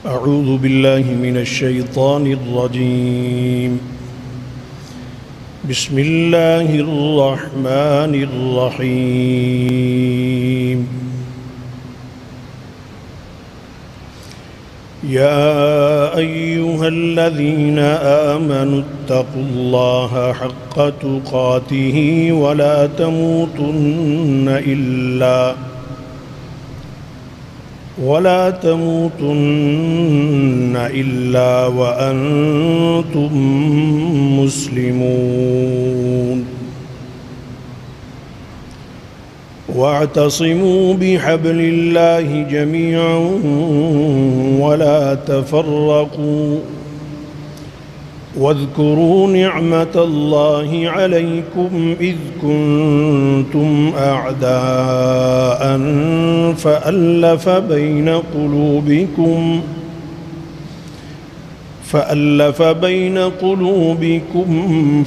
أعوذ بالله من الشيطان الرجيم. بسم الله الرحمن الرحيم. يا أيها الذين آمنوا اتقوا الله حق تقاته ولا تموتن إلا وأنتم مسلمون. واعتصموا بحبل الله جميعا ولا تفرقوا واذكروا نعمة الله عليكم إذ كنتم أعداء فألف بين قلوبكم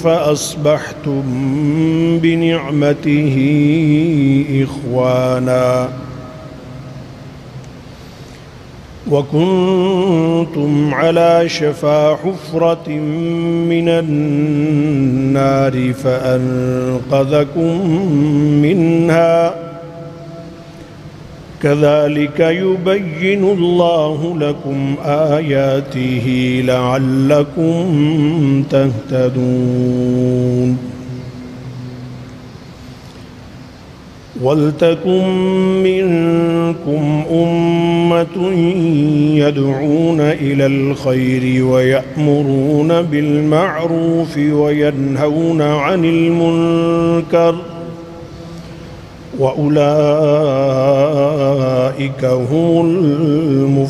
فأصبحتم بنعمته إخوانا وكنتم على شفا حفرة من النار فأنقذكم منها كذلك يبين الله لكم آياته لعلكم تهتدون. وَلْتَكُنْ مِنْكُمْ أُمَّةٌ يَدْعُونَ إِلَى الْخَيْرِ وَيَأْمُرُونَ بِالْمَعْرُوفِ وَيَنْهَوْنَ عَنِ الْمُنْكَرِ وَأُولَئِكَ هُمُ الْمُفْلِحُونَ.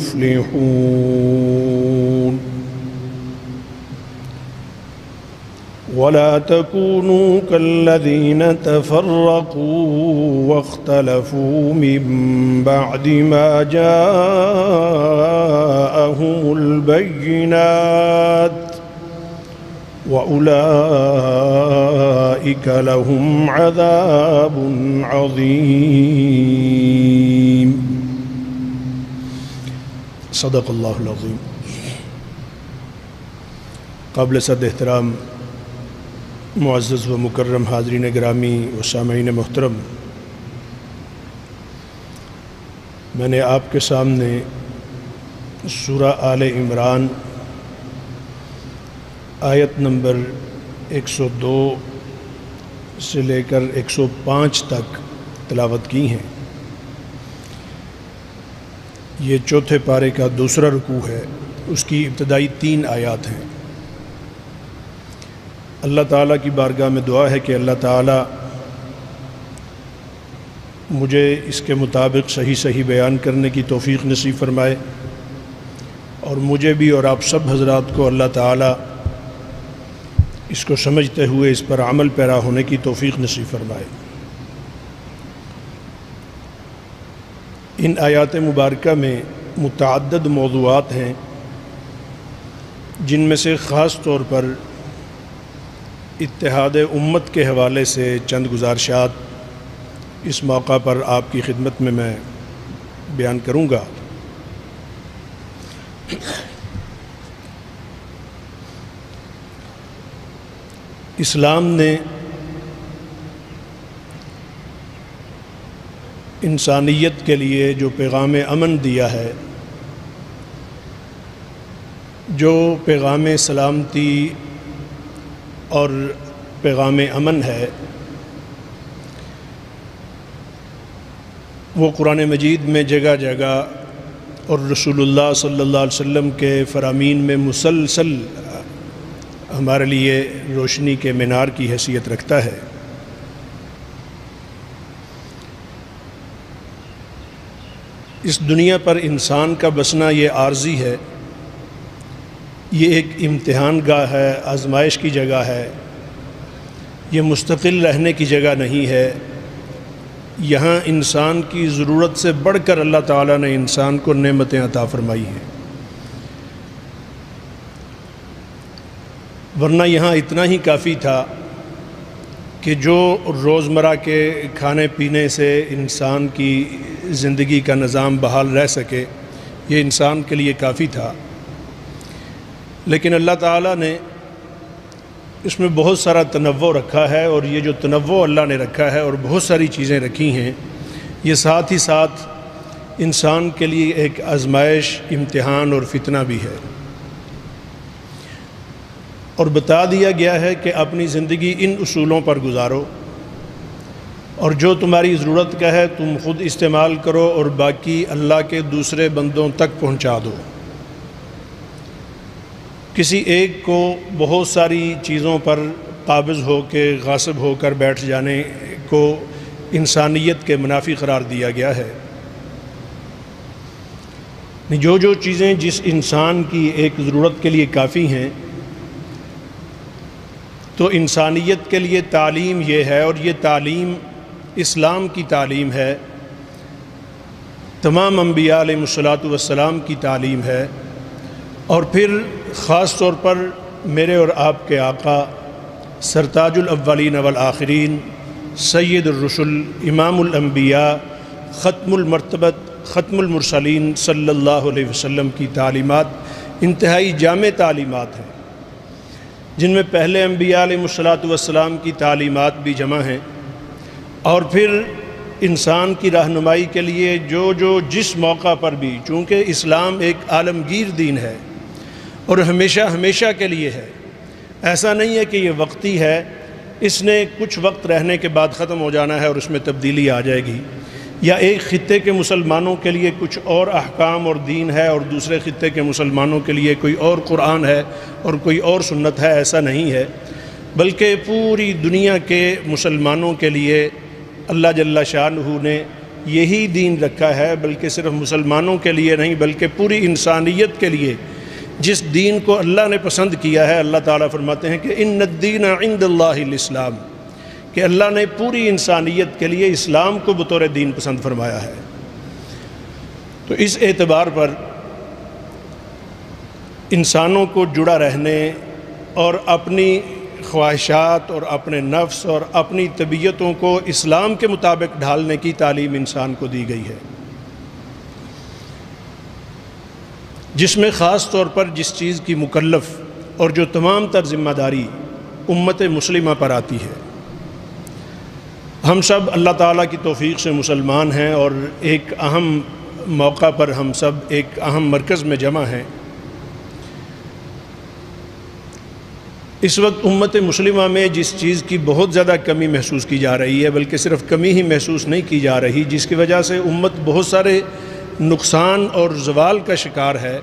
ولا تكونوا كالذين تفرقوا واختلفوا من بعد ما جاءهم البينات وأولئك لهم عذاب عظيم. صدق اللہ العظیم. قابل صد احترام معزز و مکرم حاضرین گرامی و سامعین محترم، میں نے آپ کے سامنے سورہ آل عمران آیت نمبر 102 سے لے کر 105 تک تلاوت کی ہیں. یہ چوتھے پارے کا دوسرا رکوع ہے. اس کی ابتدائی 3 آیات ہیں. اللہ تعالیٰ کی بارگاہ میں دعا ہے کہ اللہ تعالیٰ مجھے اس کے مطابق صحیح بیان کرنے کی توفیق نصیب فرمائے، اور مجھے بھی اور آپ سب حضرات کو اللہ تعالیٰ اس کو سمجھتے ہوئے اس پر عمل پیرا ہونے کی توفیق نصیب فرمائے. ان آیات مبارکہ میں متعدد موضوعات ہیں، جن میں سے خاص طور پر اتحاد امت کے حوالے سے چند گزارشات اس موقع پر آپ کی خدمت میں بیان کروں گا. اسلام نے انسانیت کے لیے جو پیغام امن دیا ہے، جو پیغام سلامتی اور پیغام امن ہے، وہ قرآن مجید میں جگہ جگہ اور رسول اللہ صلی اللہ علیہ وسلم کے فرامین میں مسلسل ہمارے لیے روشنی کے مینار کی حیثیت رکھتا ہے. اس دنیا پر انسان کا بسنا یہ عارضی ہے، یہ ایک امتحان گاہ ہے، آزمائش کی جگہ ہے. یہ مستقل رہنے کی جگہ نہیں ہے. یہاں انسان کی ضرورت سے بڑھ کر اللہ تعالیٰ نے انسان کو نعمتیں عطا فرمائی ہیں. ورنہ یہاں اتنا ہی کافی تھا کہ جو روزمرہ کے کھانے پینے سے انسان کی زندگی کا نظام بحال رہ سکے، یہ انسان کے لیے کافی تھا، لیکن اللہ تعالیٰ نے اس میں بہت سارا تنوع رکھا ہے، اور یہ جو تنوع اللہ نے رکھا ہے اور بہت ساری چیزیں رکھی ہیں، یہ ساتھ ہی ساتھ انسان کے لیے ایک آزمائش، امتحان اور فتنہ بھی ہے، اور بتا دیا گیا ہے کہ اپنی زندگی ان اصولوں پر گزارو، اور جو تمہاری ضرورت کا ہے تم خود استعمال کرو، اور باقی اللہ کے دوسرے بندوں تک پہنچا دو۔ کسی ایک کو بہت ساری چیزوں پر قابض ہو کے غاصب ہو کر بیٹھ جانے کو انسانیت کے منافی قرار دیا گیا ہے۔ جو چیزیں جس انسان کی ایک ضرورت کے لیے کافی ہیں، تو انسانیت کے لیے تعلیم یہ ہے، اور یہ تعلیم اسلام کی تعلیم ہے، تمام انبیاء علیہ الصلوۃ والسلام کی تعلیم ہے، اور پھر خاص طور پر میرے اور آپ کے آقا سرتاج الاولین والآخرین، سید الرسل، امام الانبیاء، ختم المرتبت، ختم المرسلین صلی اللہ علیہ وسلم کی تعلیمات انتہائی جامع تعلیمات ہیں، جن میں پہلے انبیاء علیہ الصلوۃ والسلام کی تعلیمات بھی جمع ہیں، اور پھر انسان کی رہنمائی کے لیے جو جس موقع پر بھی، چونکہ اسلام ایک عالمگیر دین ہے اور ہمیشہ کے لیے ہے، ایسا نہیں ہے کہ یہ وقتی ہے، اس نے کچھ وقت رہنے کے بعد ختم ہو جانا ہے اور اس میں تبدیلی آ جائے گی، یا ایک خطے کے مسلمانوں کے لیے کچھ اور احکام اور دین ہے اور دوسرے خطے کے مسلمانوں کے لیے کوئی اور قرآن ہے اور کوئی اور سنت ہے، ایسا نہیں ہے، بلکہ پوری دنیا کے مسلمانوں کے لیے اللہ جل شانہ نے یہی دین رکھا ہے، بلکہ صرف مسلمانوں کے لیے نہیں بلکہ پوری انسانیت کے لیے جس دین کو اللہ نے پسند کیا ہے۔ اللہ تعالیٰ فرماتے ہیں کہ ان الدین عند اللہ الاسلام، کہ اللہ نے پوری انسانیت کے لیے اسلام کو بطور دین پسند فرمایا ہے۔ تو اس اعتبار پر انسانوں کو جڑا رہنے اور اپنی خواہشات اور اپنے نفس اور اپنی طبیعتوں کو اسلام کے مطابق ڈھالنے کی تعلیم انسان کو دی گئی ہے، جس میں خاص طور پر جس چیز کی مکلف اور جو تمام تر ذمہ داری امت مسلمہ پر آتی ہے۔ ہم سب اللہ تعالیٰ کی توفیق سے مسلمان ہیں، اور ایک اہم موقع پر ہم سب ایک اہم مرکز میں جمع ہیں۔ اس وقت امت مسلمہ میں جس چیز کی بہت زیادہ کمی محسوس کی جا رہی ہے، بلکہ صرف کمی ہی محسوس نہیں کی جا رہی، جس کی وجہ سے امت بہت سارے نقصان اور زوال کا شکار ہے،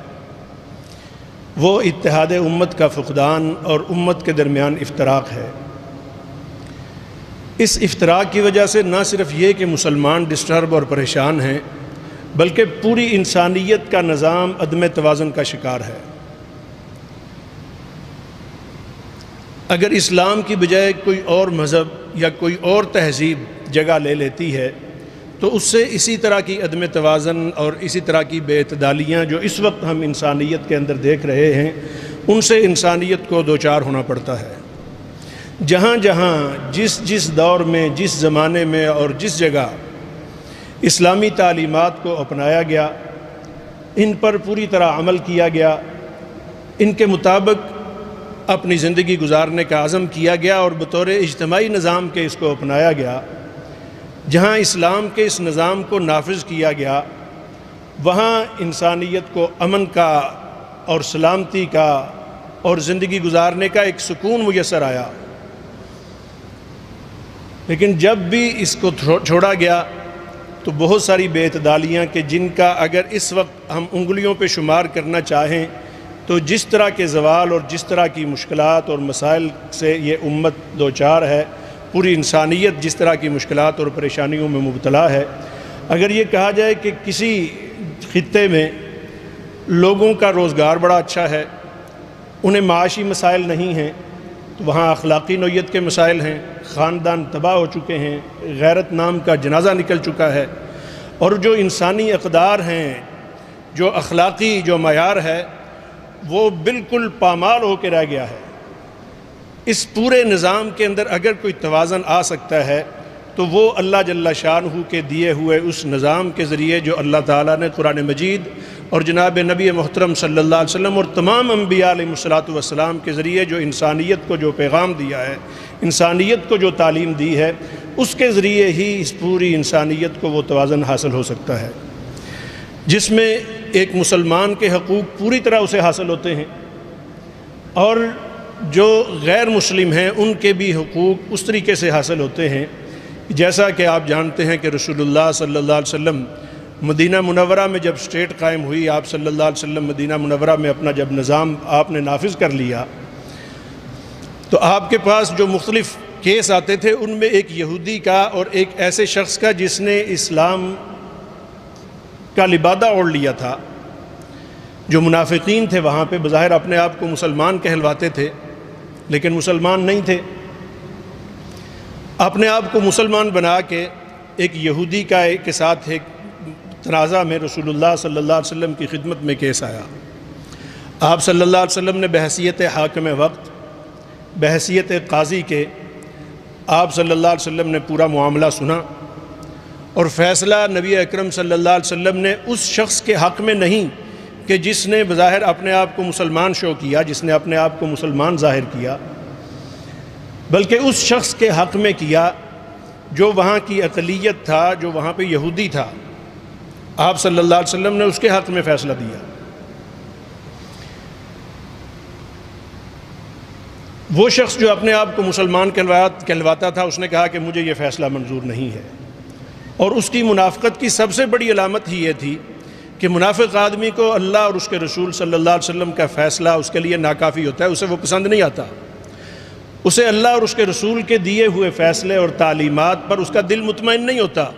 وہ اتحاد امت کا فقدان اور امت کے درمیان افتراق ہے۔ اس افتراق کی وجہ سے نہ صرف یہ کہ مسلمان ڈسٹرب اور پریشان ہیں، بلکہ پوری انسانیت کا نظام عدم توازن کا شکار ہے۔ اگر اسلام کی بجائے کوئی اور مذہب یا کوئی اور تہذیب جگہ لے لیتی ہے، تو اس سے اسی طرح کی عدم توازن اور اسی طرح کی بے اعتدالیاں جو اس وقت ہم انسانیت کے اندر دیکھ رہے ہیں، ان سے انسانیت کو دوچار ہونا پڑتا ہے۔ جہاں جہاں جس دور میں، جس زمانے میں اور جس جگہ اسلامی تعلیمات کو اپنایا گیا، ان پر پوری طرح عمل کیا گیا، ان کے مطابق اپنی زندگی گزارنے کا عزم کیا گیا اور بطور اجتماعی نظام کے اس کو اپنایا گیا، جہاں اسلام کے اس نظام کو نافذ کیا گیا، وہاں انسانیت کو امن کا اور سلامتی کا اور زندگی گزارنے کا ایک سکون میسر آیا۔ لیکن جب بھی اس کو چھوڑا گیا تو بہت ساری بے اعتدالیاں کہ جن کا اگر اس وقت ہم انگلیوں پہ شمار کرنا چاہیں تو جس طرح کے زوال اور جس طرح کی مشکلات اور مسائل سے یہ امت دوچار ہے، پوری انسانیت جس طرح کی مشکلات اور پریشانیوں میں مبتلا ہے، اگر یہ کہا جائے کہ کسی خطے میں لوگوں کا روزگار بڑا اچھا ہے، انہیں معاشی مسائل نہیں ہیں، تو وہاں اخلاقی نوعیت کے مسائل ہیں، خاندان تباہ ہو چکے ہیں، غیرت نام کا جنازہ نکل چکا ہے، اور جو انسانی اقدار ہیں، جو اخلاقی جو معیار ہے، وہ بالکل پامال ہو کے رہ گیا ہے۔ اس پورے نظام کے اندر اگر کوئی توازن آ سکتا ہے تو وہ اللہ جل شانہ کے دیے ہوئے اس نظام کے ذریعے جو اللہ تعالیٰ نے قرآن مجید اور جناب نبی محترم صلی اللہ علیہ وسلم اور تمام انبیاء علیہ الصلوۃ والسلام کے ذریعے جو انسانیت کو جو پیغام دیا ہے، انسانیت کو جو تعلیم دی ہے، اس کے ذریعے ہی اس پوری انسانیت کو وہ توازن حاصل ہو سکتا ہے، جس میں ایک مسلمان کے حقوق پوری طرح اسے حاصل ہوتے ہیں اور جو غیر مسلم ہیں ان کے بھی حقوق اس طریقے سے حاصل ہوتے ہیں، جیسا کہ آپ جانتے ہیں کہ رسول اللہ صلی اللہ علیہ وسلم مدینہ منورہ میں جب اسٹیٹ قائم ہوئی، آپ صلی اللہ علیہ وسلم مدینہ منورہ میں اپنا جب نظام آپ نے نافذ کر لیا، تو آپ کے پاس جو مختلف کیس آتے تھے ان میں ایک یہودی کا اور ایک ایسے شخص کا جس نے اسلام کا لبادہ اوڑھ لیا تھا، جو منافقین تھے وہاں پہ، بظاہر اپنے آپ کو مسلمان کہلواتے تھے لیکن مسلمان نہیں تھے، اپنے آپ کو مسلمان بنا کے ایک یہودی کے ساتھ ایک تنازع میں رسول اللہ صلی اللہ علیہ وسلم کی خدمت میں کیس آیا۔ آپ صلی اللہ علیہ وسلم نے بحیثیت حاکم وقت، بحیثیت قاضی کے، آپ صلی اللہ علیہ وسلم نے پورا معاملہ سنا اور فیصلہ نبی اکرم صلی اللہ علیہ وسلم نے اس شخص کے حق میں نہیں کہ جس نے بظاہر اپنے آپ کو مسلمان شو کیا، جس نے اپنے آپ کو مسلمان ظاہر کیا، بلکہ اس شخص کے حق میں کیا جو وہاں کی اقلیت تھا، جو وہاں پہ یہودی تھا۔ آپ صلی اللہ علیہ وسلم نے اس کے حق میں فیصلہ دیا۔ وہ شخص جو اپنے آپ کو مسلمان کہلواتا تھا، اس نے کہا کہ مجھے یہ فیصلہ منظور نہیں ہے، اور اس کی منافقت کی سب سے بڑی علامت ہی یہ تھی کہ منافق آدمی کو اللہ اور اس کے رسول صلی اللہ علیہ وسلم کا فیصلہ اس کے لیے ناکافی ہوتا ہے، اسے وہ پسند نہیں آتا، اسے اللہ اور اس کے رسول کے دیے ہوئے فیصلے اور تعلیمات پر اس کا دل مطمئن نہیں ہوتا۔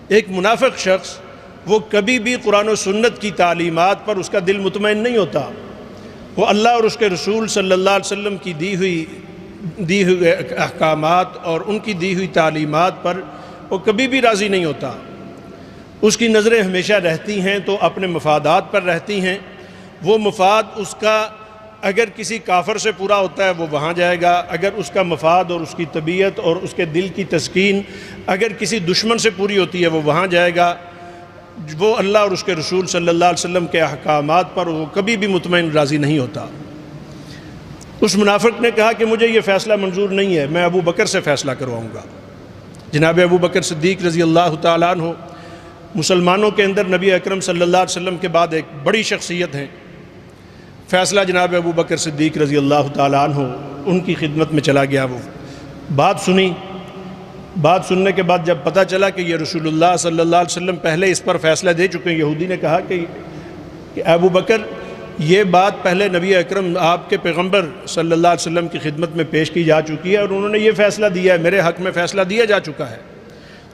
ایک منافق شخص وہ کبھی بھی قرآن و سنت کی تعلیمات پر اس کا دل مطمئن نہیں ہوتا، وہ اللہ اور اس کے رسول صلی اللہ علیہ وسلم کی دی ہوئی احکامات اور ان کی دی ہوئی تعلیمات پر وہ کبھی بھی راضی نہیں ہوتا۔ اس کی نظریں ہمیشہ رہتی ہیں تو اپنے مفادات پر رہتی ہیں، وہ مفاد اس کا اگر کسی کافر سے پورا ہوتا ہے وہ وہاں جائے گا، اگر اس کا مفاد اور اس کی طبیعت اور اس کے دل کی تسکین اگر کسی دشمن سے پوری ہوتی ہے وہ وہاں جائے گا۔ وہ اللہ اور اس کے رسول صلی اللہ علیہ وسلم کے احکامات پر وہ کبھی بھی مطمئن راضی نہیں ہوتا۔ اس منافق نے کہا کہ مجھے یہ فیصلہ منظور نہیں ہے، میں ابو بکر سے فیصلہ کرواؤں گا۔ جناب ابو بکر صدیق رضی اللہ تعالیٰ عنہ مسلمانوں کے اندر نبی اکرم صلی اللہ علیہ وسلم کے بعد ایک بڑی شخصیت ہیں۔ فیصلہ جناب ابو بکر صدیق رضی اللہ تعالیٰ عنہ ان کی خدمت میں چلا گیا، وہ بات سنی، بات سننے کے بعد جب پتہ چلا کہ یہ رسول اللہ صلی اللہ علیہ وسلم پہلے اس پر فیصلہ دے چکے ہیں، یہودی نے کہا کہ ابو بکر یہ بات پہلے نبی اکرم آپ کے پیغمبر صلی اللہ علیہ وسلم کی خدمت میں پیش کی جا چکی ہے اور انہوں نے یہ فیصلہ دیا ہے، میرے حق میں فیصلہ دیا جا چکا ہے۔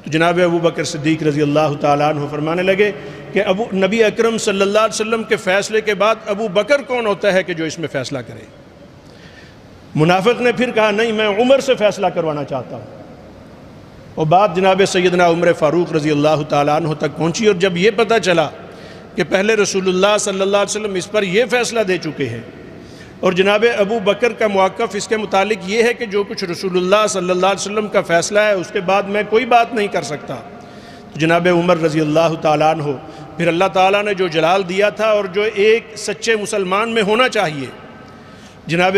تو جناب ابو بکر صدیق رضی اللہ تعالیٰ عنہ فرمانے لگے کہ نبی اکرم صلی اللہ علیہ وسلم کے فیصلے کے بعد ابو بکر کون ہوتا ہے کہ جو اس میں فیصلہ کرے؟ منافق نے پھر کہا نہیں، میں عمر سے فیصلہ کروانا چاہتا ہوں، اور بات جناب سیدنا عمر فاروق رضی اللہ تعالیٰ عنہ تک پہنچی، اور جب یہ پتہ چلا کہ پہلے رسول اللہ صلی اللہ علیہ وسلم اس پر یہ فیصلہ دے چکے ہیں اور جناب ابو بکر کا موقف اس کے متعلق یہ ہے کہ جو کچھ رسول اللہ صلی اللہ علیہ وسلم کا فیصلہ ہے اس کے بعد میں کوئی بات نہیں کر سکتا، تو جناب عمر رضی اللہ تعالیٰ عنہ پھر اللہ تعالیٰ نے جو جلال دیا تھا اور جو ایک سچے مسلمان میں ہونا چاہیے، جناب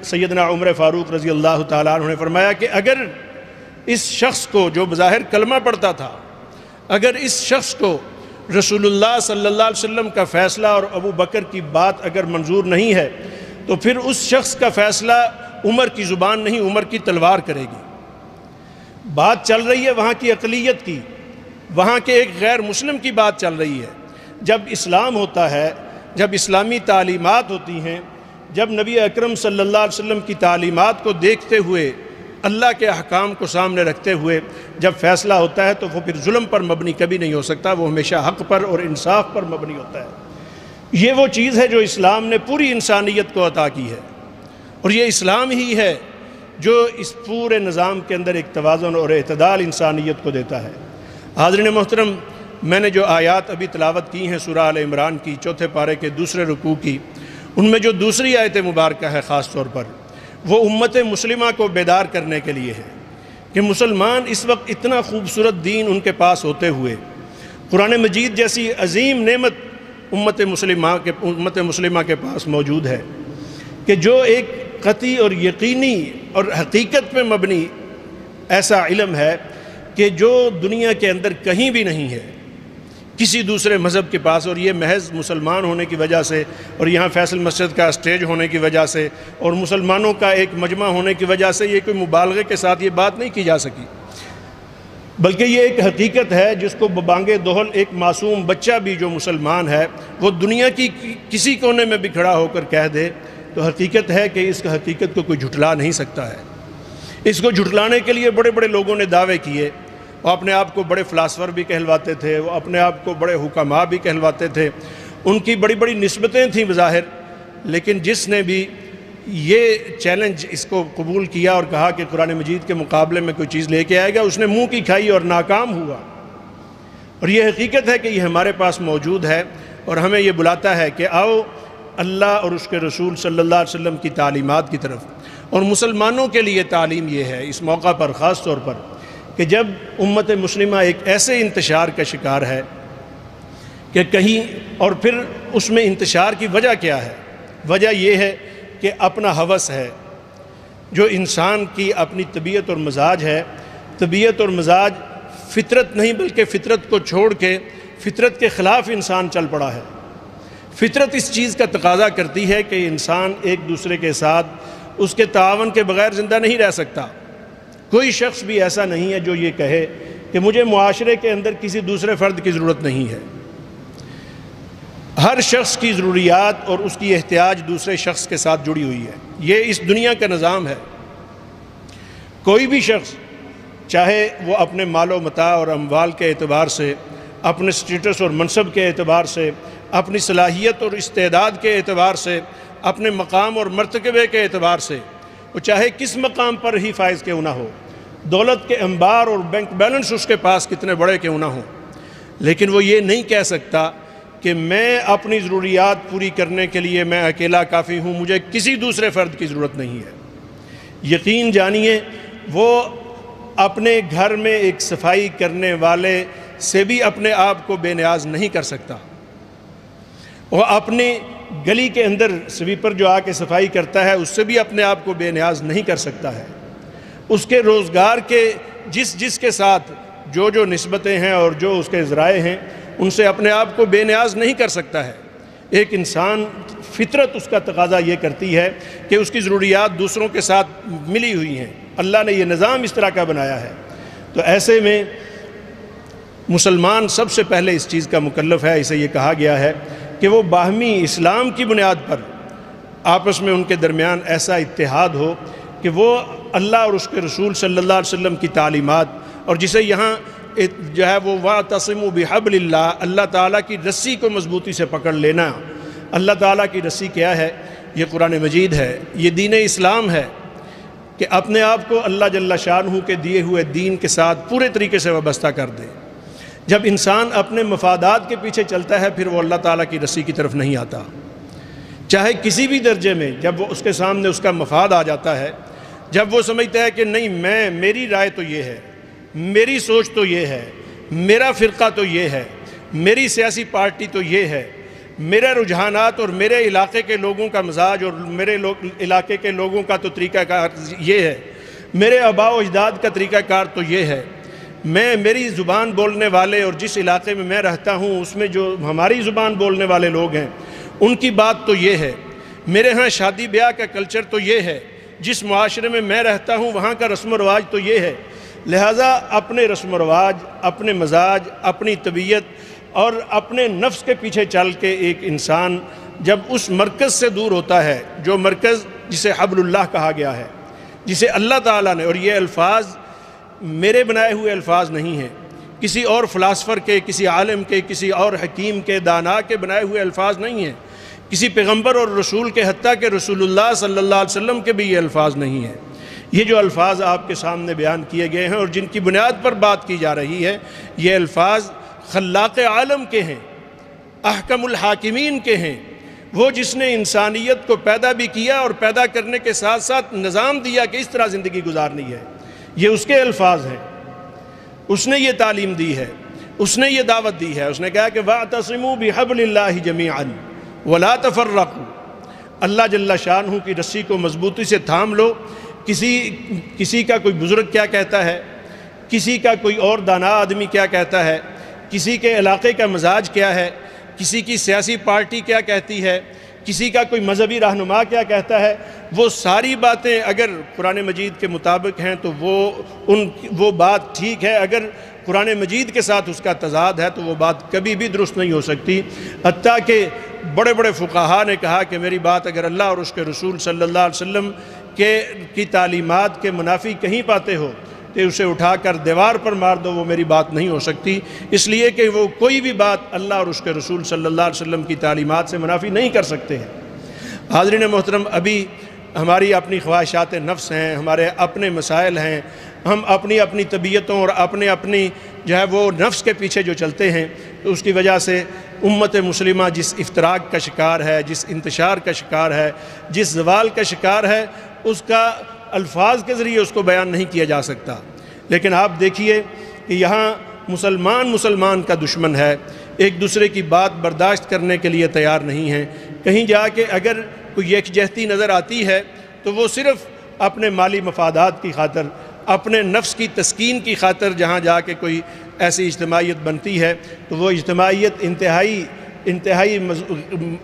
سیدنا عمر فاروق رضی اللہ تعالیٰ عنہ نے فرمایا کہ اگر اس شخص کو جو بظاہر کلمہ پڑھتا تھا، اگر اس شخص کو رسول اللہ صلی اللہ علیہ وسلم کا فیصلہ اور ابو بکر کی بات اگر منظور نہیں ہے تو پھر اس شخص کا فیصلہ عمر کی زبان نہیں، عمر کی تلوار کرے گی۔ بات چل رہی ہے وہاں کی اقلیت کی، وہاں کے ایک غیر مسلم کی بات چل رہی ہے۔ جب اسلام ہوتا ہے، جب اسلامی تعلیمات ہوتی ہیں، جب نبی اکرم صلی اللہ علیہ وسلم کی تعلیمات کو دیکھتے ہوئے، اللہ کے احکام کو سامنے رکھتے ہوئے جب فیصلہ ہوتا ہے تو وہ پھر ظلم پر مبنی کبھی نہیں ہو سکتا، وہ ہمیشہ حق پر اور انصاف پر مبنی ہوتا ہے۔ یہ وہ چیز ہے جو اسلام نے پوری انسانیت کو عطا کی ہے، اور یہ اسلام ہی ہے جو اس پورے نظام کے اندر ایک توازن اور اعتدال انسانیت کو دیتا ہے۔ حاضرین محترم، میں نے جو آیات ابھی تلاوت کی ہیں سورہ آل عمران کی 4 پارے کے 2 رکوع کی، ان میں جو دوسری آیت مبارکہ ہے خاص طور پر وہ امت مسلمہ کو بیدار کرنے کے لیے ہے کہ مسلمان اس وقت اتنا خوبصورت دین ان کے پاس ہوتے ہوئے، قرآن مجید جیسی عظیم نعمت امت مسلمہ کے پاس موجود ہے کہ جو ایک قطعی اور یقینی اور حقیقت پہ مبنی ایسا علم ہے کہ جو دنیا کے اندر کہیں بھی نہیں ہے کسی دوسرے مذہب کے پاس، اور یہ محض مسلمان ہونے کی وجہ سے اور یہاں فیصل مسجد کا اسٹیج ہونے کی وجہ سے اور مسلمانوں کا ایک مجمع ہونے کی وجہ سے یہ کوئی مبالغے کے ساتھ یہ بات نہیں کی جا سکی، بلکہ یہ ایک حقیقت ہے جس کو ببانگ دہل ایک معصوم بچہ بھی جو مسلمان ہے وہ دنیا کی کسی کونے میں بھی کھڑا ہو کر کہہ دے تو حقیقت ہے کہ اس حقیقت کو کوئی جھٹلا نہیں سکتا ہے۔ اس کو جھٹلانے کے لیے بڑے بڑے لوگوں نے دعوے کیے، وہ اپنے آپ کو بڑے فلاسفر بھی کہلواتے تھے، وہ اپنے آپ کو بڑے حکماء بھی کہلواتے تھے، ان کی بڑی بڑی نسبتیں تھیں بظاہر، لیکن جس نے بھی یہ چیلنج اس کو قبول کیا اور کہا کہ قرآن مجید کے مقابلے میں کوئی چیز لے کے آئے گا، اس نے منہ کی کھائی اور ناکام ہوا۔ اور یہ حقیقت ہے کہ یہ ہمارے پاس موجود ہے اور ہمیں یہ بلاتا ہے کہ آؤ اللہ اور اس کے رسول صلی اللہ علیہ وسلم کی تعلیمات کی طرف، اور مسلمانوں کے لیے تعلیم یہ ہے اس موقع پر خاص طور پر کہ جب امت مسلمہ ایک ایسے انتشار کا شکار ہے کہ کہیں، اور پھر اس میں انتشار کی وجہ کیا ہے؟ وجہ یہ ہے کہ اپنا ہوس ہے، جو انسان کی اپنی طبیعت اور مزاج ہے، طبیعت اور مزاج فطرت نہیں بلکہ فطرت کو چھوڑ کے فطرت کے خلاف انسان چل پڑا ہے۔ فطرت اس چیز کا تقاضا کرتی ہے کہ انسان ایک دوسرے کے ساتھ اس کے تعاون کے بغیر زندہ نہیں رہ سکتا۔ کوئی شخص بھی ایسا نہیں ہے جو یہ کہے کہ مجھے معاشرے کے اندر کسی دوسرے فرد کی ضرورت نہیں ہے۔ ہر شخص کی ضروریات اور اس کی احتیاج دوسرے شخص کے ساتھ جڑی ہوئی ہے، یہ اس دنیا کا نظام ہے۔ کوئی بھی شخص چاہے وہ اپنے مال و متاع اور اموال کے اعتبار سے، اپنے سٹیٹس اور منصب کے اعتبار سے، اپنی صلاحیت اور استعداد کے اعتبار سے، اپنے مقام اور مرتبے کے اعتبار سے، وہ چاہے کس مقام پر ہی فائز کیوں نہ ہو، دولت کے انبار اور بینک بیلنس اس کے پاس کتنے بڑے کیوں نہ ہوں، لیکن وہ یہ نہیں کہہ سکتا کہ میں اپنی ضروریات پوری کرنے کے لیے میں اکیلا کافی ہوں، مجھے کسی دوسرے فرد کی ضرورت نہیں ہے۔ یقین جانیے وہ اپنے گھر میں ایک صفائی کرنے والے سے بھی اپنے آپ کو بے نیاز نہیں کر سکتا، وہ اپنی گلی کے اندر سویپر جو آ کے صفائی کرتا ہے اس سے بھی اپنے آپ کو بے نیاز نہیں کر سکتا ہے۔ اس کے روزگار کے جس کے ساتھ جو نسبتیں ہیں اور جو اس کے ذرائع ہیں ان سے اپنے آپ کو بے نیاز نہیں کر سکتا ہے۔ ایک انسان فطرت اس کا تقاضا یہ کرتی ہے کہ اس کی ضروریات دوسروں کے ساتھ ملی ہوئی ہیں، اللہ نے یہ نظام اس طرح کا بنایا ہے۔ تو ایسے میں مسلمان سب سے پہلے اس چیز کا مکلف ہے، اسے یہ کہا گیا ہے کہ وہ باہمی اسلام کی بنیاد پر آپس میں ان کے درمیان ایسا اتحاد ہو کہ وہ اللہ اور اس کے رسول صلی اللہ علیہ وسلم کی تعلیمات، اور جسے یہاں جو ہے وہ وَاعْتَصِمُوا بِحَبْلِ اللَّهِ، اللہ تعالیٰ کی رسی کو مضبوطی سے پکڑ لینا۔ اللہ تعالیٰ کی رسی کیا ہے؟ یہ قرآن مجید ہے، یہ دین اسلام ہے کہ اپنے آپ کو اللہ جل شانہ کے دیے ہوئے دین کے ساتھ پورے طریقے سے وابستہ کر دے۔ جب انسان اپنے مفادات کے پیچھے چلتا ہے پھر وہ اللہ تعالیٰ کی رسی کی طرف نہیں آتا، چاہے کسی بھی درجے میں۔ جب وہ اس کے سامنے اس کا مفاد آ جاتا ہے، جب وہ سمجھتا ہے کہ نہیں میری رائے تو یہ ہے، میری سوچ تو یہ ہے، میرا فرقہ تو یہ ہے، میری سیاسی پارٹی تو یہ ہے، میرے رجحانات اور میرے علاقے کے لوگوں کا مزاج اور میرے علاقے کے لوگوں کا تو طریقہ کار یہ ہے، میرے آباء و اجداد کا طریقہ کار تو یہ ہے، میری زبان بولنے والے اور جس علاقے میں میں رہتا ہوں اس میں جو ہماری زبان بولنے والے لوگ ہیں ان کی بات تو یہ ہے، میرے ہاں شادی بیاہ کا کلچر تو یہ ہے، جس معاشرے میں میں رہتا ہوں وہاں کا رسم و رواج تو یہ ہے۔ لہٰذا اپنے رسم و رواج، اپنے مزاج، اپنی طبیعت اور اپنے نفس کے پیچھے چل کے ایک انسان جب اس مرکز سے دور ہوتا ہے، جو مرکز جسے حبل اللہ کہا گیا ہے، جسے اللہ تعالیٰ نے، اور یہ الفاظ میرے بنائے ہوئے الفاظ نہیں ہیں، کسی اور فلاسفر کے، کسی عالم کے، کسی اور حکیم کے، دانا کے بنائے ہوئے الفاظ نہیں ہیں، کسی پیغمبر اور رسول کے، حتیٰ کہ رسول اللہ صلی اللہ علیہ وسلم کے بھی یہ الفاظ نہیں ہیں۔ یہ جو الفاظ آپ کے سامنے بیان کیے گئے ہیں اور جن کی بنیاد پر بات کی جا رہی ہے، یہ الفاظ خلاق عالم کے ہیں، احکم الحاکمین کے ہیں، وہ جس نے انسانیت کو پیدا بھی کیا اور پیدا کرنے کے ساتھ ساتھ نظام دیا کہ اس طرح زندگی گزارنی ہے، یہ اس کے الفاظ ہیں، اس نے یہ تعلیم دی ہے۔ اس نے یہ دعوت دی ہے، اس نے کہا کہ وَاعْتَصِمُوا بِحَبْلِ اللَّهِ جَمِيعًا وَلَا تَفَرَّقُوا، اللہ جل شانہ کی رسی کو مضبوطی سے تھام لو۔ کسی کا کوئی بزرگ کیا کہتا ہے، کسی کا کوئی اور دانا آدمی کیا کہتا ہے، کسی کے علاقے کا مزاج کیا ہے، کسی کی سیاسی پارٹی کیا کہتی ہے، کسی کا کوئی مذہبی رہنما کیا کہتا ہے، وہ ساری باتیں اگر قرآن مجید کے مطابق ہیں تو وہ بات ٹھیک ہے، اگر قرآن مجید کے ساتھ اس کا تضاد ہے تو وہ بات کبھی بھی درست نہیں ہو سکتی۔ حتیٰ کہ بڑے بڑے فقہا نے کہا کہ میری بات اگر اللہ اور اس کے رسول صلی اللہ علیہ وسلم کی تعلیمات کے منافی کہیں پاتے ہو تو اسے اٹھا کر دیوار پر مار دو، وہ میری بات نہیں ہو سکتی، اس لیے کہ وہ کوئی بھی بات اللہ اور اس کے رسول صلی اللہ علیہ وسلم کی تعلیمات سے منافی نہیں کر سکتے ہیں۔ حاضرین محترم، ابھی ہماری اپنی خواہشات نفس ہیں، ہمارے اپنے مسائل ہیں، ہم اپنی طبیعتوں اور اپنی جو ہے وہ نفس کے پیچھے جو چلتے ہیں، تو اس کی وجہ سے امت مسلمہ جس افتراق کا شکار ہے، جس انتشار کا شکار ہے، جس زوال کا شکار ہے، اس کا الفاظ کے ذریعے اس کو بیان نہیں کیا جا سکتا۔ لیکن آپ دیکھیے کہ یہاں مسلمان کا دشمن ہے، ایک دوسرے کی بات برداشت کرنے کے لیے تیار نہیں ہیں۔ کہیں جا کے اگر کوئی یکجہتی نظر آتی ہے تو وہ صرف اپنے مالی مفادات کی خاطر، اپنے نفس کی تسکین کی خاطر جہاں جا کے کوئی ایسی اجتماعیت بنتی ہے تو وہ اجتماعیت انتہائی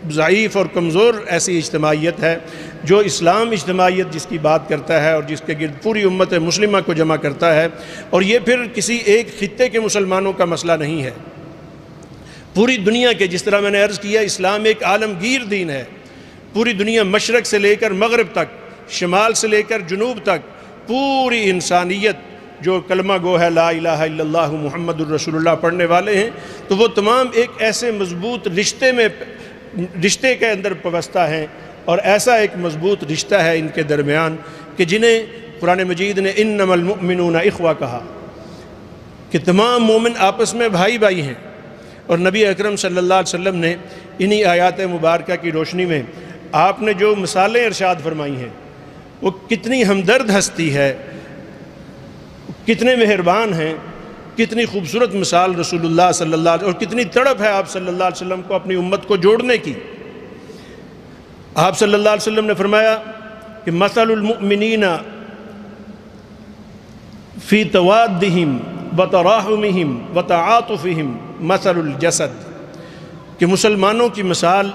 ضعیف اور کمزور ایسی اجتماعیت ہے، جو اسلام اجتماعیت جس کی بات کرتا ہے اور جس کے گرد پوری امت مسلمہ کو جمع کرتا ہے۔ اور یہ پھر کسی ایک خطے کے مسلمانوں کا مسئلہ نہیں ہے، پوری دنیا کے، جس طرح میں نے عرض کیا اسلام ایک عالمگیر دین ہے، پوری دنیا مشرق سے لے کر مغرب تک، شمال سے لے کر جنوب تک، پوری انسانیت جو کلمہ گو ہے لا الہ الا اللہ محمد الرسول اللہ پڑھنے والے ہیں، تو وہ تمام ایک ایسے مضبوط رشتے کے اندر پوستہ ہیں، اور ایسا ایک مضبوط رشتہ ہے ان کے درمیان کہ جنہیں قرآن مجید نے انما المؤمنون اخوہ کہا، کہ تمام مومن آپس میں بھائی بھائی ہیں۔ اور نبی اکرم صلی اللہ علیہ وسلم نے انہی آیات مبارکہ کی روشنی میں آپ نے جو مثالیں ارشاد فرمائی ہیں، وہ کتنی ہمدرد ہستی ہے، کتنے مہربان ہیں، کتنی خوبصورت مثال رسول اللہ صلی اللہ علیہ وسلم، اور کتنی تڑپ ہے آپ صلی اللہ علیہ وسلم کو اپنی امت کو جوڑنے کی۔ آپ صلی اللہ علیہ وسلم نے فرمایا کہ مثل المؤمنین فی توادہم وتراحمہم وتعاطفہم مثل الجسد، کہ مسلمانوں کی مثال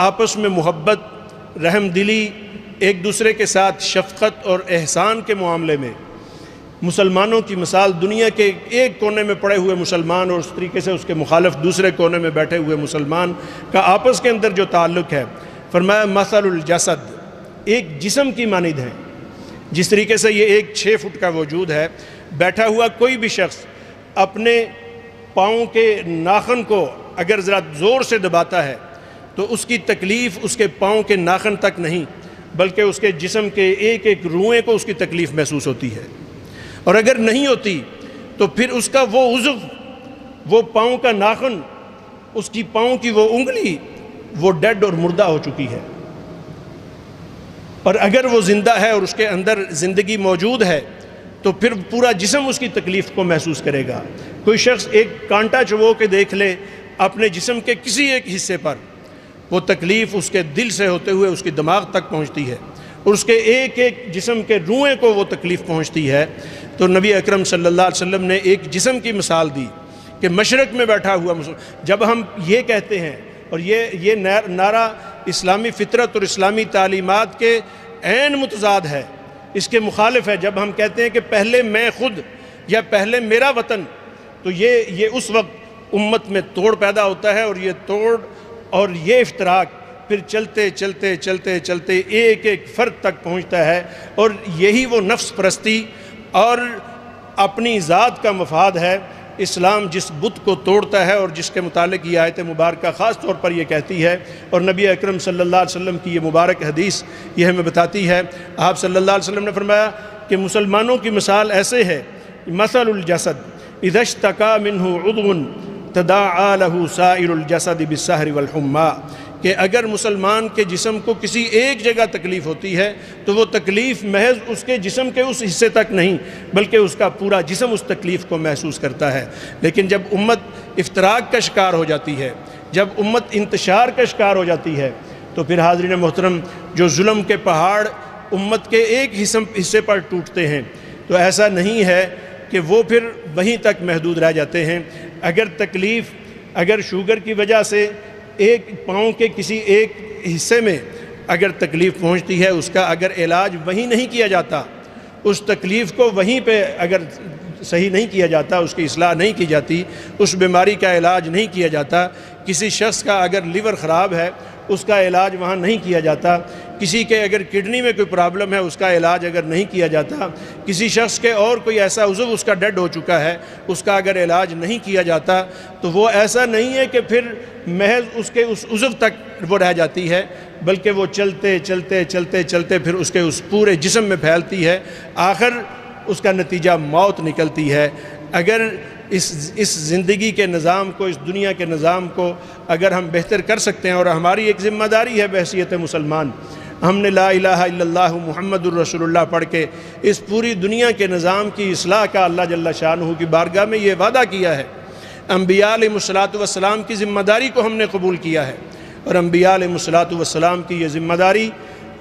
آپس میں محبت، رحم دلی، ایک دوسرے کے ساتھ شفقت اور احسان کے معاملے میں، مسلمانوں کی مثال دنیا کے ایک کونے میں پڑے ہوئے مسلمان اور اس طریقے سے اس کے مخالف دوسرے کونے میں بیٹھے ہوئے مسلمان کا آپس کے اندر جو تعلق ہے، فرمایا مثل الجسد، ایک جسم کی مانند ہے۔ جس طریقے سے یہ ایک 6 فٹ کا وجود ہے، بیٹھا ہوا کوئی بھی شخص اپنے پاؤں کے ناخن کو اگر ذرا زور سے دباتا ہے تو اس کی تکلیف اس کے پاؤں کے ناخن تک نہیں، بلکہ اس کے جسم کے ایک ایک روئے کو اس کی تکلیف محسوس ہوتی ہے، اور اگر نہیں ہوتی تو پھر اس کا وہ عضو، وہ پاؤں کا ناخن، اس کی پاؤں کی وہ انگلی، وہ ڈیڈ اور مردہ ہو چکی ہے۔ اور اگر وہ زندہ ہے اور اس کے اندر زندگی موجود ہے تو پھر پورا جسم اس کی تکلیف کو محسوس کرے گا۔ کوئی شخص ایک کانٹا چبو کے دیکھ لے اپنے جسم کے کسی ایک حصے پر، وہ تکلیف اس کے دل سے ہوتے ہوئے اس کی دماغ تک پہنچتی ہے، اور اس کے ایک ایک جسم کے روئے کو وہ تکلیف پہنچتی ہے۔ تو نبی اکرم صلی اللہ علیہ وسلم نے ایک جسم کی مثال دی کہ مشرق میں بیٹھا ہوا جب ہم یہ کہتے ہیں، اور یہ نعرہ اسلامی فطرت اور اسلامی تعلیمات کے عین متضاد ہے، اس کے مخالف ہے، جب ہم کہتے ہیں کہ پہلے میں خود یا پہلے میرا وطن، تو یہ اس وقت امت میں توڑ پیدا ہوتا ہے، اور یہ توڑ اور یہ افتراق پھر چلتے چلتے چلتے چلتے ایک ایک فرد تک پہنچتا ہے، اور یہی وہ نفس پرستی اور اپنی ذات کا مفاد ہے۔ اسلام جس بت کو توڑتا ہے اور جس کے متعلق یہ آیت مبارکہ خاص طور پر یہ کہتی ہے، اور نبی اکرم صلی اللہ علیہ وسلم کی یہ مبارک حدیث یہ ہمیں بتاتی ہے، آپ صلی اللہ علیہ وسلم نے فرمایا کہ مسلمانوں کی مثال ایسے ہے، مثل الجسد اذا اشتکا منہ عضو تداعی لہ سائر الجسد بالسہر والحمى، کہ اگر مسلمان کے جسم کو کسی ایک جگہ تکلیف ہوتی ہے تو وہ تکلیف محض اس کے جسم کے اس حصے تک نہیں بلکہ اس کا پورا جسم اس تکلیف کو محسوس کرتا ہے۔ لیکن جب امت افتراق کا شکار ہو جاتی ہے، جب امت انتشار کا شکار ہو جاتی ہے، تو پھر حاضرین محترم جو ظلم کے پہاڑ امت کے ایک حصے پر ٹوٹتے ہیں تو ایسا نہیں ہے کہ وہ پھر وہیں تک محدود رہ جاتے ہیں۔ اگر شوگر کی وجہ سے ایک پاؤں کے کسی ایک حصے میں اگر تکلیف پہنچتی ہے، اس کا اگر علاج وہیں نہیں کیا جاتا، اس تکلیف کو وہیں پہ اگر صحیح نہیں کیا جاتا، اس کی اصلاح نہیں کی جاتی، اس بیماری کا علاج نہیں کیا جاتا، کسی شخص کا اگر لیور خراب ہے اس کا علاج وہاں نہیں کیا جاتا، کسی کے اگر کڈنی میں کوئی پرابلم ہے اس کا علاج اگر نہیں کیا جاتا، کسی شخص کے اور کوئی ایسا عضو اس کا ڈیڈ ہو چکا ہے اس کا اگر علاج نہیں کیا جاتا، تو وہ ایسا نہیں ہے کہ پھر محض اس کے اس عضو تک وہ رہ جاتی ہے، بلکہ وہ چلتے چلتے چلتے چلتے پھر اس کے اس پورے جسم میں پھیلتی ہے، آخر اس کا نتیجہ موت نکلتی ہے۔ اگر اس زندگی کے نظام کو، اس دنیا کے نظام کو اگر ہم بہتر کر سکتے ہیں، اور ہماری ایک ذمہ داری ہے بحیثیت مسلمان، ہم نے لا الہ الا اللہ محمد الرسول اللہ پڑھ کے اس پوری دنیا کے نظام کی اصلاح کا اللہ جل شانہ کی بارگاہ میں یہ وعدہ کیا ہے۔ انبیاء علیہ الصلوۃ کی ذمہ داری کو ہم نے قبول کیا ہے، اور انبیاء علیہ الصلوۃ کی یہ ذمہ داری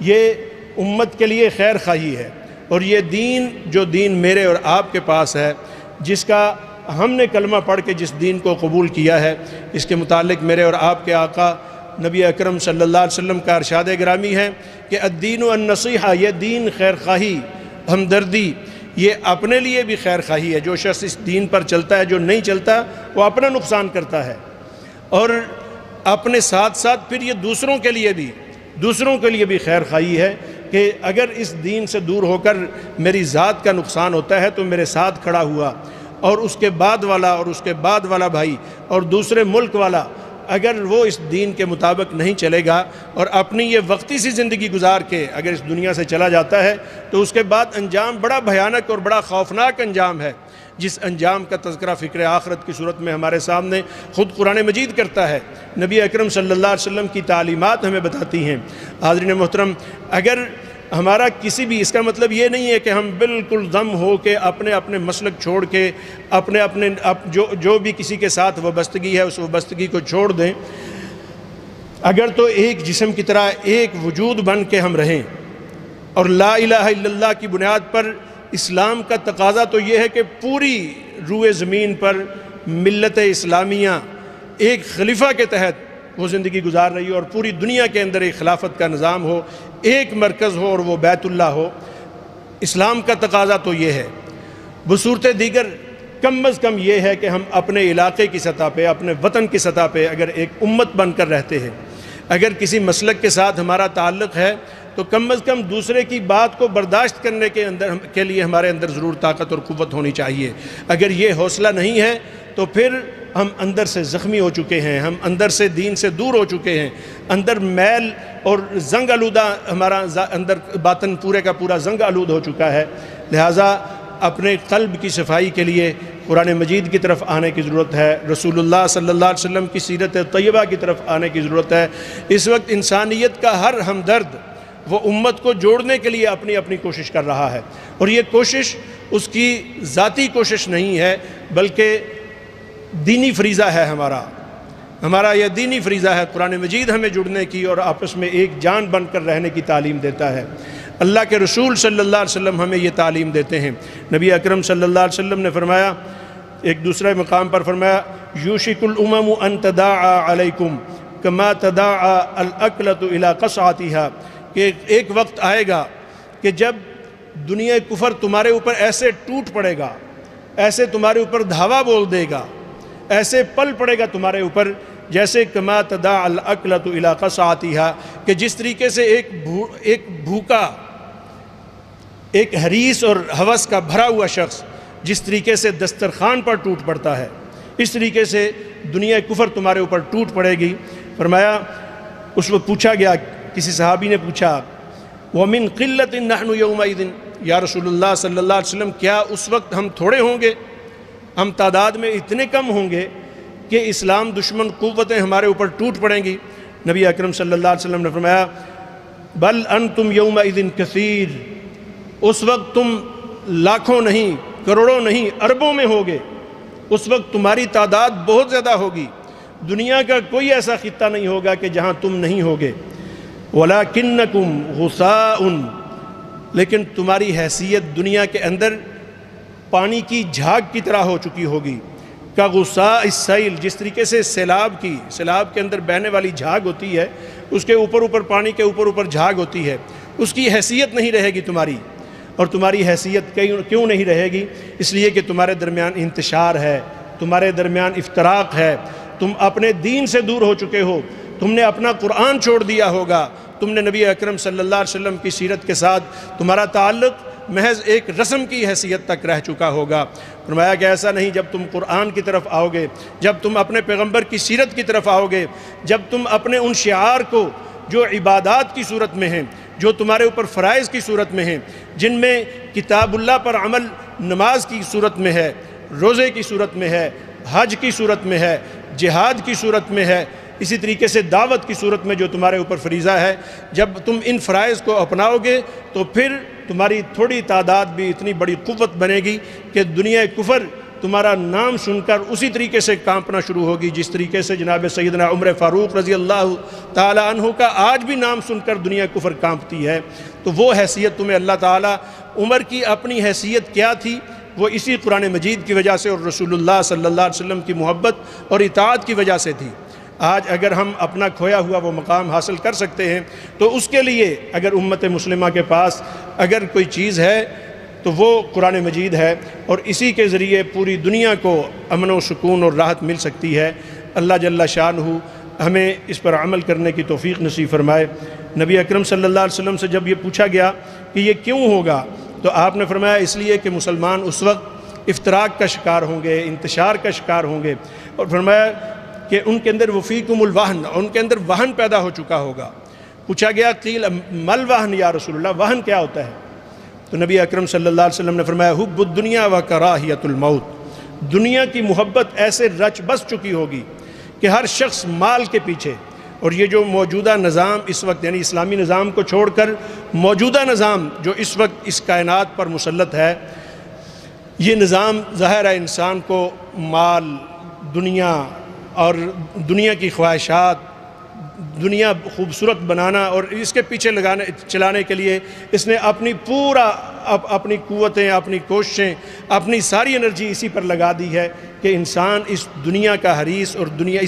یہ امت کے لیے خیر خواہی ہے، اور یہ دین جو دین میرے اور آپ کے پاس ہے، جس کا ہم نے کلمہ پڑھ کے جس دین کو قبول کیا ہے، اس کے متعلق میرے اور آپ کے آقا نبی اکرم صلی اللہ علیہ وسلم کا ارشاد گرامی ہے کہ الدین النصیحہ، یہ دین خیر خواہی، ہمدردی، یہ اپنے لیے بھی خیر خواہی ہے۔ جو شخص اس دین پر چلتا ہے، جو نہیں چلتا وہ اپنا نقصان کرتا ہے، اور اپنے ساتھ ساتھ پھر یہ دوسروں کے لیے بھی خیر خواہی ہے کہ اگر اس دین سے دور ہو کر میری ذات کا نقصان ہوتا ہے تو میرے ساتھ کھڑا ہوا اور اس کے بعد والا اور اس کے بعد والا بھائی اور دوسرے ملک والا اگر وہ اس دین کے مطابق نہیں چلے گا اور اپنی یہ وقتی سی زندگی گزار کے اگر اس دنیا سے چلا جاتا ہے تو اس کے بعد انجام بڑا بھیانک اور بڑا خوفناک انجام ہے، جس انجام کا تذکرہ فکر آخرت کی صورت میں ہمارے سامنے خود قرآن مجید کرتا ہے، نبی اکرم صلی اللہ علیہ وسلم کی تعلیمات ہمیں بتاتی ہیں۔ حاضرین محترم، اگر ہمارا کسی بھی، اس کا مطلب یہ نہیں ہے کہ ہم بالکل دم ہو کے اپنے مسلک چھوڑ کے اپنے جو بھی کسی کے ساتھ وابستگی ہے اس وابستگی کو چھوڑ دیں، اگر تو ایک جسم کی طرح ایک وجود بن کے ہم رہیں، اور لا الہ الا اللہ کی بنیاد پر اسلام کا تقاضا تو یہ ہے کہ پوری روئے زمین پر ملت اسلامیہ ایک خلیفہ کے تحت وہ زندگی گزار رہی ہو، اور پوری دنیا کے اندر ایک خلافت کا نظام ہو، ایک مرکز ہو اور وہ بیت اللہ ہو۔ اسلام کا تقاضا تو یہ ہے۔ بصورت دیگر کم از کم یہ ہے کہ ہم اپنے علاقے کی سطح پہ، اپنے وطن کی سطح پہ اگر ایک امت بن کر رہتے ہیں، اگر کسی مسلک کے ساتھ ہمارا تعلق ہے تو کم از کم دوسرے کی بات کو برداشت کرنے کے لیے ہمارے اندر ضرور طاقت اور قوت ہونی چاہیے۔ اگر یہ حوصلہ نہیں ہے تو پھر ہم اندر سے زخمی ہو چکے ہیں، ہم اندر سے دین سے دور ہو چکے ہیں، اندر میل اور زنگ آلودہ، ہمارا اندر باطن پورے کا پورا زنگ آلود ہو چکا ہے۔ لہٰذا اپنے قلب کی صفائی کے لیے قرآن مجید کی طرف آنے کی ضرورت ہے، رسول اللہ صلی اللہ علیہ وسلم کی سیرت طیبہ کی طرف آنے کی ضرورت ہے۔ اس وقت انسانیت کا ہر ہمدرد وہ امت کو جوڑنے کے لیے اپنی کوشش کر رہا ہے، اور یہ کوشش اس کی ذاتی کوشش نہیں ہے بلکہ دینی فریضہ ہے۔ ہمارا یہ دینی فریضہ ہے، قرآن مجید ہمیں جڑنے کی اور آپس میں ایک جان بن کر رہنے کی تعلیم دیتا ہے۔ اللہ کے رسول صلی اللہ علیہ وسلم ہمیں یہ تعلیم دیتے ہیں۔ نبی اکرم صلی اللہ علیہ وسلم نے فرمایا، ایک دوسرے مقام پر فرمایا، یوشک الامم ان تداعى علیکم کما تداعى الاکلۃ الی قصعتها، کہ ایک وقت آئے گا کہ جب دنیا کفر تمہارے اوپر ایسے ٹوٹ پڑے گا، ایسے تمہارے اوپر دھاوا بول دے گا، ایسے پل پڑے گا تمہارے اوپر، جیسے کما تداعى الاکلۃ الی قصعتها، کہ جس طریقے سے ایک بھوکا، ایک حریص اور ہوس کا بھرا ہوا شخص جس طریقے سے دسترخوان پر ٹوٹ پڑتا ہے، اس طریقے سے دنیا کفر تمہارے اوپر ٹوٹ پڑے گی۔ فرمایا، اس وقت پوچھا گیا، کسی صحابی نے پوچھا، وَمِن قِلَّةٍ نَحْنُ يَوْمَئِذٍ، یا رسول اللہ صلی اللہ علیہ وسلم، کیا اس وقت ہم تھوڑے ہوں گے؟ ہم تعداد میں اتنے کم ہوں گے کہ اسلام دشمن قوتیں ہمارے اوپر ٹوٹ پڑیں گی؟ نبی اکرم صلی اللہ علیہ وسلم نے فرمایا بل انتم یومئذ کثیر، اس وقت تم لاکھوں نہیں، کروڑوں نہیں، اربوں میں ہوگے، اس وقت تمہاری تعداد بہت زیادہ ہوگی، دنیا کا کوئی ایسا خطہ نہیں ہوگا کہ جہاں تم نہیں ہوگے، وَلَكِنَّكُمْ غُثَاءٌ، لیکن تمہاری حیثیت دنیا کے اندر پانی کی جھاگ کی طرح ہو چکی ہوگی، كَغُثَاءِ السَّيْلِ، جس طریقے سے سیلاب کے اندر بہنے والی جھاگ ہوتی ہے، اس کے اوپر پانی کے اوپر جھاگ ہوتی ہے، اس کی حیثیت نہیں رہے گی تمہاری۔ اور تمہاری حیثیت کیوں نہیں رہے گی؟ اس لیے کہ تمہارے درمیان انتشار ہے، تمہارے درمیان افتراق ہے، تم اپنے دین سے دور ہو چکے ہو، تم نے اپنا قرآن چھوڑ دیا ہوگا، تم نے نبی اکرم صلی اللہ علیہ وسلم کی سیرت کے ساتھ تمہارا تعلق محض ایک رسم کی حیثیت تک رہ چکا ہوگا۔ فرمایا کہ ایسا نہیں، جب تم قرآن کی طرف آؤ گے، جب تم اپنے پیغمبر کی سیرت کی طرف آؤ گے، جب تم اپنے ان شعار کو جو عبادات کی صورت میں ہیں، جو تمہارے اوپر فرائض کی صورت میں ہیں، جن میں کتاب اللہ پر عمل نماز کی صورت میں ہے، روزے کی صورت میں ہے، حج کی صورت میں ہے، جہاد کی صورت میں ہے، اسی طریقے سے دعوت کی صورت میں جو تمہارے اوپر فریضہ ہے، جب تم ان فرائض کو اپناؤ گے تو پھر تمہاری تھوڑی تعداد بھی اتنی بڑی قوت بنے گی کہ دنیا کفر تمہارا نام سن کر اسی طریقے سے کانپنا شروع ہوگی جس طریقے سے جناب سیدنا عمر فاروق رضی اللہ تعالی عنہ کا آج بھی نام سن کر دنیا کفر کانپتی ہے۔ تو وہ حیثیت تمہیں اللہ تعالی، عمر کی اپنی حیثیت کیا تھی؟ وہ اسی قرآن مجید کی وجہ سے اور رسول اللہ صلی اللہ علیہ وسلم کی محبت اور اطاعت کی وجہ سے تھی۔ آج اگر ہم اپنا کھویا ہوا وہ مقام حاصل کر سکتے ہیں تو اس کے لیے اگر امت مسلمہ کے پاس اگر کوئی چیز ہے تو وہ قرآن مجید ہے، اور اسی کے ذریعے پوری دنیا کو امن و سکون اور راحت مل سکتی ہے۔ اللہ جل شانہ ہمیں اس پر عمل کرنے کی توفیق نصیب فرمائے۔ نبی اکرم صلی اللہ علیہ وسلم سے جب یہ پوچھا گیا کہ یہ کیوں ہوگا تو آپ نے فرمایا اس لیے کہ مسلمان اس وقت افتراق کا شکار ہوں گے، انتشار کا شکار ہوں گے، اور فرمایا کہ ان کے اندر وفیکم الوہن، ان کے اندر وہن پیدا ہو چکا ہوگا۔ پوچھا گیا قیل مل وہن یا رسول اللہ، وہن کیا ہوتا ہے؟ تو نبی اکرم صلی اللہ علیہ وسلم نے فرمایا حب الدنیا و کراہیت الموت، دنیا کی محبت ایسے رچ بس چکی ہوگی کہ ہر شخص مال کے پیچھے، اور یہ جو موجودہ نظام اس وقت یعنی اسلامی نظام کو چھوڑ کر موجودہ نظام جو اس وقت اس کائنات پر مسلط ہے، یہ نظام ظاہر ہے انسان کو مال، دنیا اور دنیا کی خواہشات، دنیا خوبصورت بنانا اور اس کے پیچھے چلانے کے لیے اس نے اپنی قوتیں، اپنی کوششیں، اپنی ساری انرجی اسی پر لگا دی ہے کہ انسان اس دنیا کا حریص اور دنیا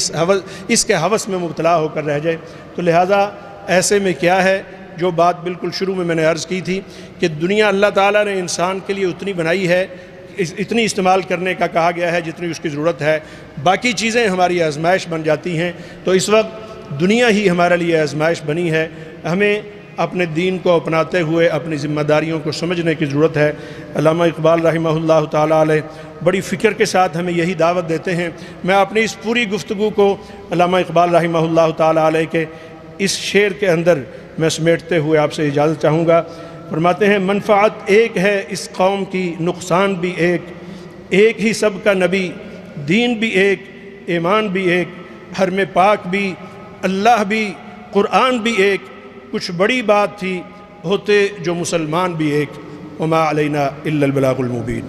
اس کے ہوس میں مبتلا ہو کر رہ جائے۔ تو لہٰذا ایسے میں کیا ہے جو بات بالکل شروع میں نے عرض کی تھی کہ دنیا اللہ تعالیٰ نے انسان کے لیے اتنی بنائی ہے، اتنی استعمال کرنے کا کہا گیا ہے جتنی اس کی ضرورت ہے، باقی چیزیں ہماری آزمائش بن جاتی ہیں۔ تو اس وقت دنیا ہی ہمارے لیے آزمائش بنی ہے، ہمیں اپنے دین کو اپناتے ہوئے اپنی ذمہ داریوں کو سمجھنے کی ضرورت ہے۔ علامہ اقبال رحمہ اللہ تعالیٰ علیہ بڑی فکر کے ساتھ ہمیں یہی دعوت دیتے ہیں۔ میں اپنی اس پوری گفتگو کو علامہ اقبال رحمہ اللہ تعالیٰ علیہ کے اس شعر کے اندر میں سمیٹتے ہوئے آپ سے اجازت چاہوں گا۔ فرماتے ہیں منفعت ایک ہے اس قوم کی، نقصان بھی ایک ہی سب کا نبی، دین بھی ایک، ایمان بھی ایک، حرم پاک بھی، اللہ بھی، قرآن بھی ایک، کچھ بڑی بات تھی ہوتے جو مسلمان بھی ایک، وما علینا الا البلاغ المبین۔